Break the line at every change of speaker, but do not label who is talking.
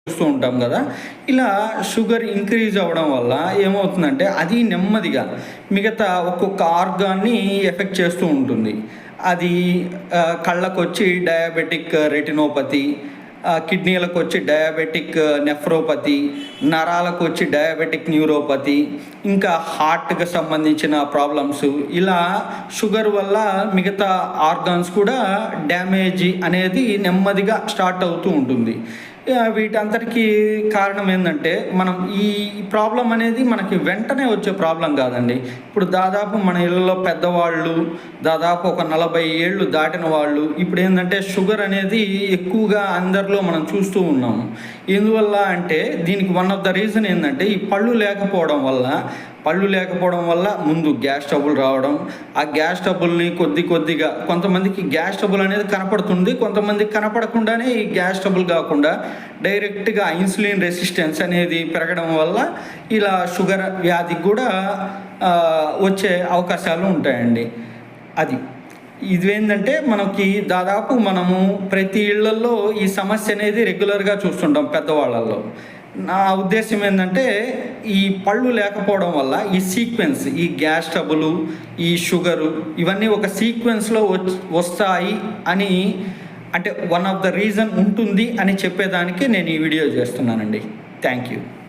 చూస్తూ ఉంటాం కదా. ఇలా షుగర్ ఇంక్రీజ్ అవ్వడం వల్ల ఏమవుతుందంటే అది నెమ్మదిగా మిగతా ఒక్కొక్క ఆర్గాన్ని ఎఫెక్ట్ చేస్తూ ఉంటుంది. అది కళ్ళకొచ్చి డయాబెటిక్ రెటినోపతి, కిడ్నీలకు వచ్చి డయాబెటిక్ నెఫ్రోపతి, నరాలకు వచ్చి డయాబెటిక్ న్యూరోపతి, ఇంకా హార్ట్కి సంబంధించిన ప్రాబ్లమ్స్. ఇలా షుగర్ వల్ల మిగతా ఆర్గాన్స్ కూడా డ్యామేజ్ అనేది నెమ్మదిగా స్టార్ట్ అవుతూ ఉంటుంది. వీటంతటికీ కారణం ఏంటంటే మనం ఈ ప్రాబ్లం అనేది మనకి వెంటనే వచ్చే ప్రాబ్లం కాదండి. ఇప్పుడు దాదాపు మన ఇళ్ళలో పెద్దవాళ్ళు, దాదాపు ఒక 40 ఏళ్ళు దాటిన వాళ్ళు ఇప్పుడు ఏంటంటే షుగర్ అనేది ఎక్కువగా అందరిలో మనం చూస్తూ ఉన్నాము. ఎందువల్ల అంటే దీనికి వన్ ఆఫ్ ద రీజన్ ఏంటంటే ఈ పళ్ళు లేకపోవడం వల్ల ముందు గ్యాస్ ట్రబుల్ రావడం. ఆ గ్యాస్ ట్రబుల్ని కొద్దిగా కొంతమందికి గ్యాస్ ట్రబుల్ అనేది కనపడుతుంది, కొంతమందికి కనపడకుండానే ఈ గ్యాస్ ట్రబుల్ కాకుండా డైరెక్ట్గా ఇన్సులిన్ రెసిస్టెన్స్ అనేది పెరగడం వల్ల ఇలా షుగర్ వ్యాధికి కూడా వచ్చే అవకాశాలు ఉంటాయండి. ఇదేంటంటే మనకి దాదాపు మనము ప్రతి ఇళ్లలో ఈ సమస్య అనేది రెగ్యులర్గా చూస్తుంటాం పెద్దవాళ్ళల్లో. నా ఉద్దేశం ఏంటంటే ఈ పళ్ళు లేకపోవడం వల్ల ఈ సీక్వెన్స్, ఈ గ్యాస్ ట్రబుల్, ఈ షుగరు ఇవన్నీ ఒక సీక్వెన్స్లో వస్తాయి అని, అంటే వన్ ఆఫ్ ద రీజన్ ఉంటుంది అని చెప్పేదానికి నేను ఈ వీడియో చేస్తున్నానండి. Thank you.